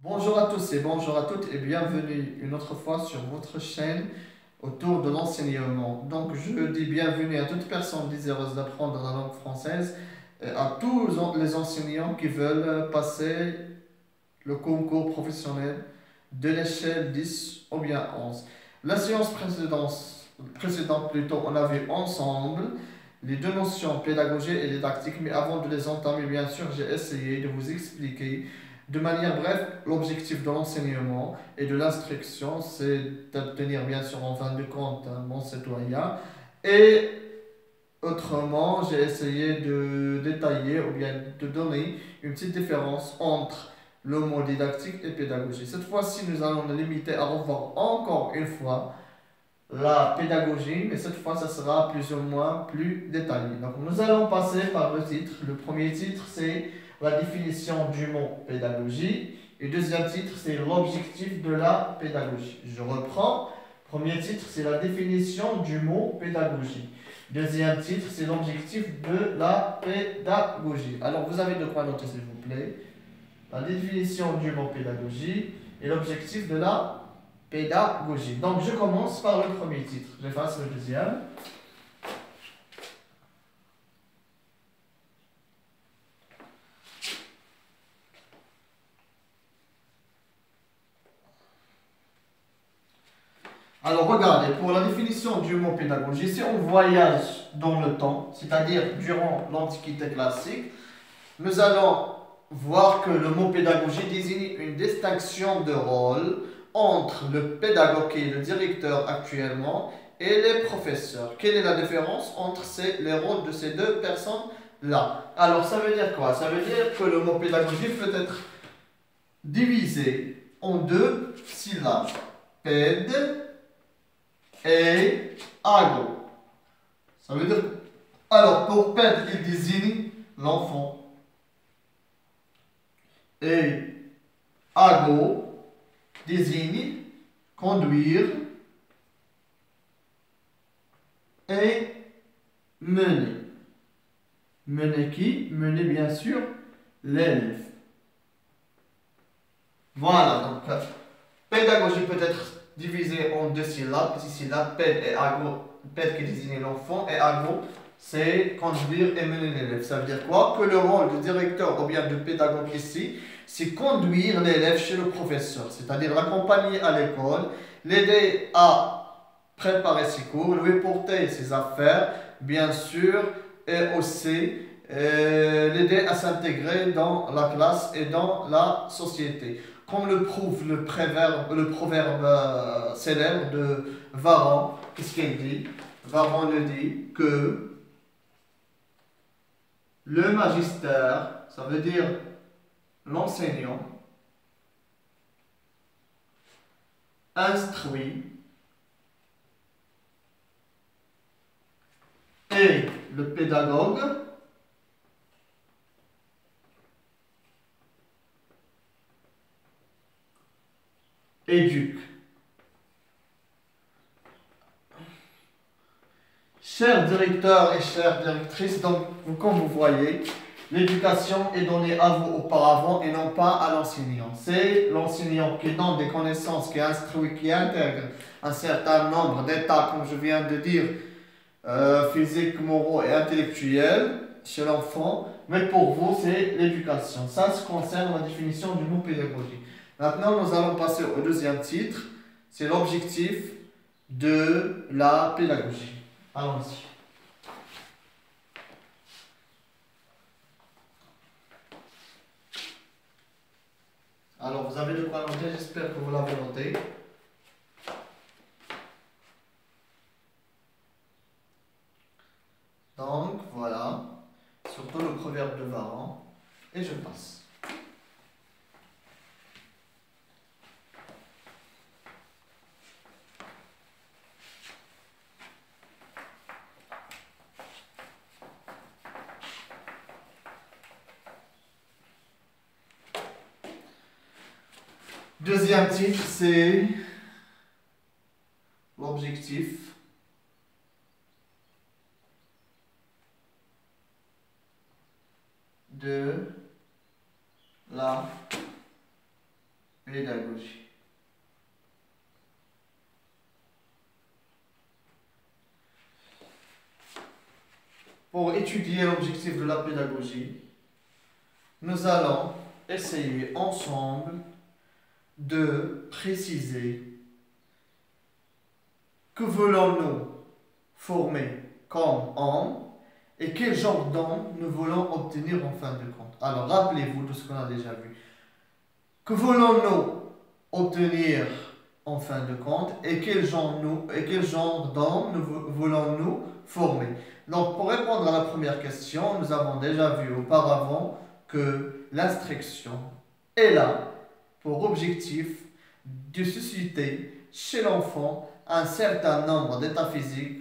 Bonjour à tous et bonjour à toutes et bienvenue une autre fois sur votre chaîne autour de l'enseignement. Donc je dis bienvenue à toute personne désireuse d'apprendre la langue française, et à tous les enseignants qui veulent passer le concours professionnel de l'échelle 10 ou bien 11. La séance précédente plutôt, on a vu ensemble les deux notions pédagogie et didactique, mais avant de les entamer, bien sûr, j'ai essayé de vous expliquer de manière brève l'objectif de l'enseignement et de l'instruction, c'est d'obtenir bien sûr en fin de compte un bon citoyen. Et autrement, j'ai essayé de détailler ou bien de donner une petite différence entre le mot didactique et pédagogie. Cette fois-ci, nous allons nous limiter à revoir encore une fois la pédagogie, mais cette fois, ça sera plus ou moins plus détaillé. Donc, nous allons passer par le titre. Le premier titre, c'est la définition du mot pédagogie. Et le deuxième titre, c'est l'objectif de la pédagogie. Je reprends. Premier titre, c'est la définition du mot pédagogie. Deuxième titre, c'est l'objectif de la pédagogie. Alors, vous avez de quoi noter, s'il vous plaît. La définition du mot pédagogie et l'objectif de la pédagogie. Donc, je commence par le premier titre. J'efface le deuxième. Alors, regardez, pour la définition du mot pédagogie, si on voyage dans le temps, c'est-à-dire durant l'Antiquité classique, nous allons voir que le mot pédagogie désigne une distinction de rôle entre le pédagogue qui est le directeur actuellement et les professeurs. Quelle est la différence entre les rôles de ces deux personnes-là? Alors, ça veut dire quoi? Ça veut dire que le mot pédagogie peut être divisé en deux syllabes. Péd et ago. Ça veut dire... Alors, pour péd, il désigne l'enfant. Et ago désigne conduire et mener. Mener qui? Mener bien sûr l'élève. Voilà, donc pédagogie peut être divisée en deux syllabes. Ici, syllabes, ped et ago. Ped qui désigne l'enfant et ago, c'est conduire et mener l'élève. Ça veut dire quoi? Que le rôle de directeur ou bien de pédagogue ici, c'est conduire l'élève chez le professeur, c'est-à-dire l'accompagner à l'école, l'aider à préparer ses cours, lui porter ses affaires, bien sûr, et aussi l'aider à s'intégrer dans la classe et dans la société. Comme le prouve le proverbe célèbre de Varan, qu'est-ce qu'il dit? Varan le dit que le magistère, ça veut dire l'enseignant, instruit et le pédagogue éduque. Chers directeurs et chères directrices, donc comme vous voyez, l'éducation est donnée à vous auparavant et non pas à l'enseignant. C'est l'enseignant qui donne des connaissances, qui instruit, qui intègre un certain nombre d'états, comme je viens de dire, physiques, moraux et intellectuels chez l'enfant. Mais pour vous, c'est l'éducation. Ça concerne la définition du mot pédagogie. Maintenant, nous allons passer au deuxième titre. C'est l'objectif de la pédagogie. Allons-y. Alors, vous avez de quoi noter, j'espère que vous l'avez noté. Donc, voilà. Surtout le proverbe de Varan. Et je passe. Deuxième titre, c'est l'objectif de la pédagogie. Pour étudier l'objectif de la pédagogie, nous allons essayer ensemble de préciser que voulons-nous former comme homme et quel genre d'homme nous voulons obtenir en fin de compte. Alors rappelez-vous de ce qu'on a déjà vu. Que voulons-nous obtenir en fin de compte et quel genre d'homme voulons-nous former. Donc pour répondre à la première question, nous avons déjà vu auparavant que l'instruction est là pour objectif de susciter chez l'enfant un certain nombre d'états physiques,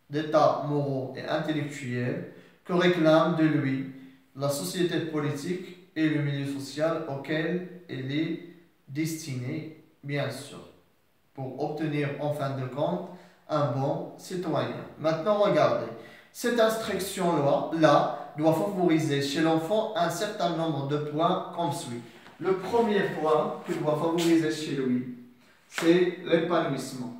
d'états moraux et intellectuels que réclament de lui la société politique et le milieu social auquel elle est destinée, bien sûr, pour obtenir en fin de compte un bon citoyen. Maintenant, regardez, cette instruction-là doit favoriser chez l'enfant un certain nombre de points comme suit. Le premier point qu'il doit favoriser chez lui, c'est l'épanouissement.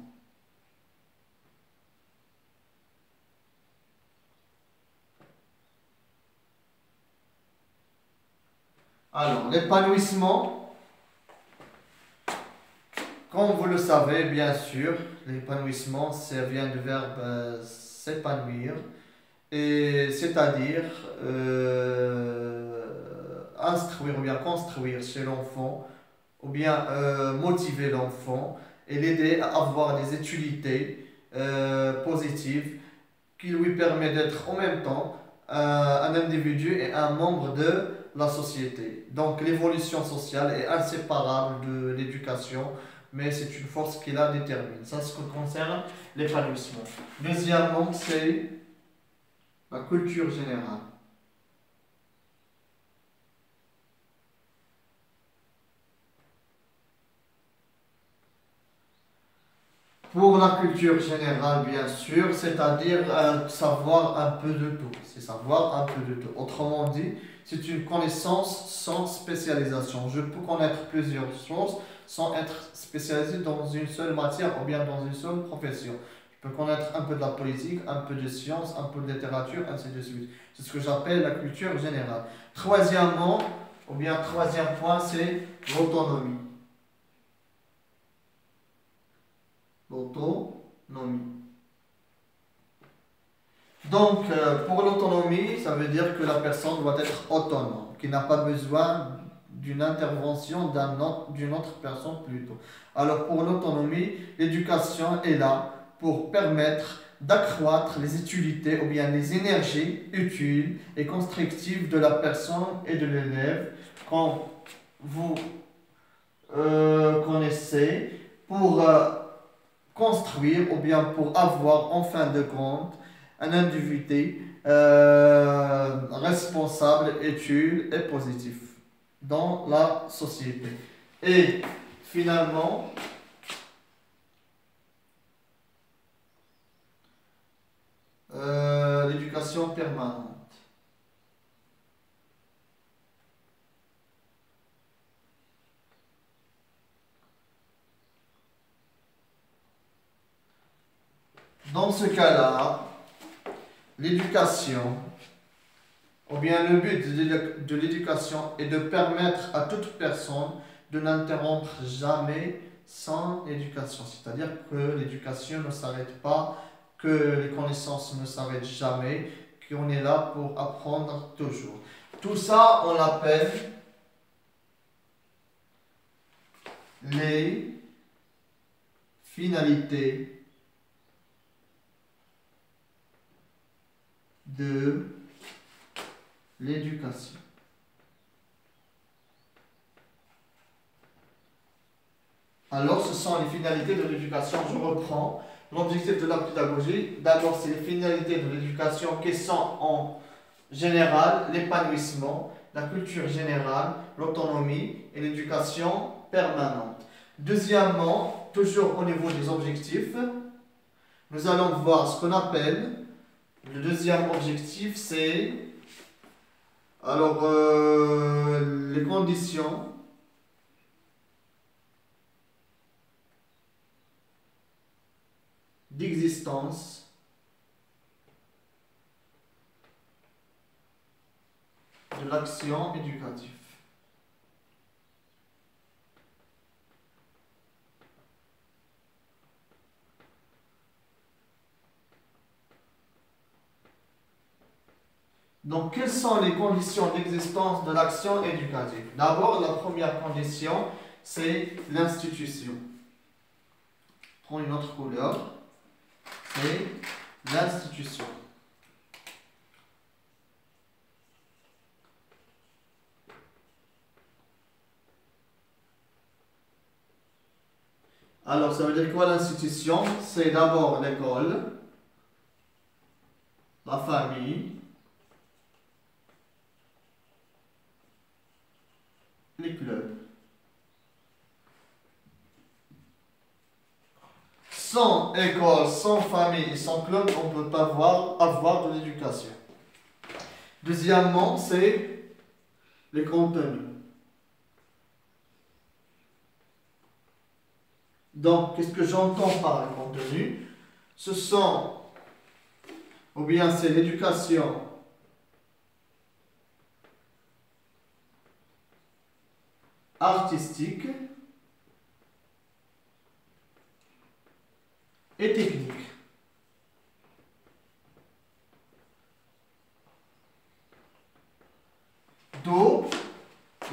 Alors, l'épanouissement, comme vous le savez, bien sûr, l'épanouissement, ça vient du verbe s'épanouir, et c'est-à-dire instruire ou bien construire chez l'enfant, ou bien motiver l'enfant et l'aider à avoir des utilités positives qui lui permettent d'être en même temps un individu et un membre de la société. Donc l'évolution sociale est inséparable de l'éducation, mais c'est une force qui la détermine. Ça, ce qui concerne l'épanouissement. Deuxièmement, c'est la culture générale. Pour la culture générale, bien sûr, c'est-à-dire savoir un peu de tout. C'est savoir un peu de tout. Autrement dit, c'est une connaissance sans spécialisation. Je peux connaître plusieurs choses sans être spécialisé dans une seule matière ou bien dans une seule profession. Je peux connaître un peu de la politique, un peu de sciences, un peu de littérature, ainsi de suite. C'est ce que j'appelle la culture générale. Troisièmement, ou bien troisième point, c'est l'autonomie. L'autonomie. Donc, pour l'autonomie, ça veut dire que la personne doit être autonome, qui n'a pas besoin d'une intervention d'une autre personne plutôt. Alors, pour l'autonomie, l'éducation est là pour permettre d'accroître les utilités ou bien les énergies utiles et constructives de la personne et de l'élève quand vous connaissez pour construire ou bien pour avoir en fin de compte un individu responsable, utile et positif dans la société. Et finalement, l'éducation permanente. Dans ce cas-là, l'éducation, ou bien le but de l'éducation est de permettre à toute personne de n'interrompre jamais son éducation. C'est-à-dire que l'éducation ne s'arrête pas, que les connaissances ne s'arrêtent jamais, qu'on est là pour apprendre toujours. Tout ça, on l'appelle les finalités de l'éducation. Alors, ce sont les finalités de l'éducation. Je reprends l'objectif de la pédagogie. D'abord, c'est les finalités de l'éducation qui sont en général l'épanouissement, la culture générale, l'autonomie et l'éducation permanente. Deuxièmement, toujours au niveau des objectifs, nous allons voir ce qu'on appelle le deuxième objectif, c'est alors les conditions d'existence de l'action éducative. Donc, quelles sont les conditions d'existence de l'action éducative? D'abord, la première condition, c'est l'institution. Prends une autre couleur. C'est l'institution. Alors, ça veut dire quoi l'institution? C'est d'abord l'école, la famille, les clubs. Sans école, sans famille et sans club, on ne peut pas avoir de l'éducation. Deuxièmement, c'est les contenus. Donc, qu'est-ce que j'entends par le contenu? Ce sont, ou bien c'est l'éducation artistique et technique. D'où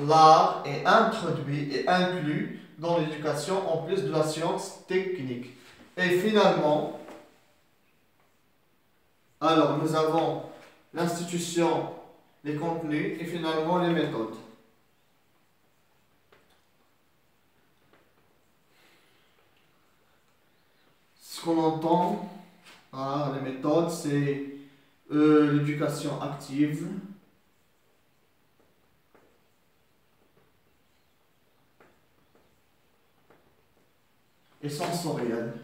l'art est introduit et inclus dans l'éducation en plus de la science technique. Et finalement, alors nous avons l'institution, les contenus et finalement les méthodes. Ce qu'on entend, les méthodes, c'est l'éducation active, et sensorielle.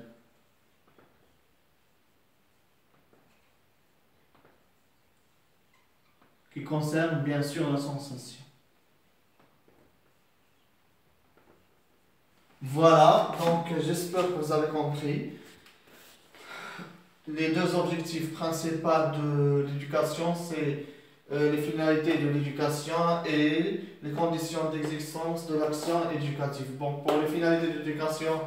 Qui concerne bien sûr la sensation. Voilà, donc j'espère que vous avez compris. Les deux objectifs principaux de l'éducation, c'est les finalités de l'éducation et les conditions d'existence de l'action éducative. Bon, pour les finalités de l'éducation,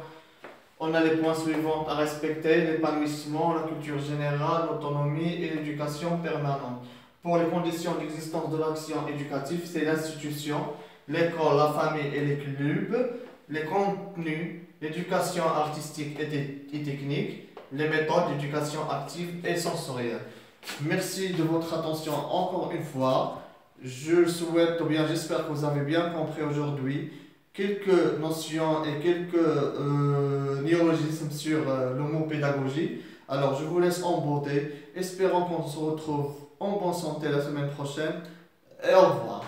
on a les points suivants à respecter: l'épanouissement, la culture générale, l'autonomie et l'éducation permanente. Pour les conditions d'existence de l'action éducative, c'est l'institution, l'école, la famille et les clubs, les contenus, l'éducation artistique et technique, les méthodes d'éducation active et sensorielle. Merci de votre attention encore une fois. Je souhaite, ou bien j'espère que vous avez bien compris aujourd'hui quelques notions et quelques néologismes sur le mot pédagogie. Alors je vous laisse en beauté, espérons qu'on se retrouve en bonne santé la semaine prochaine et au revoir.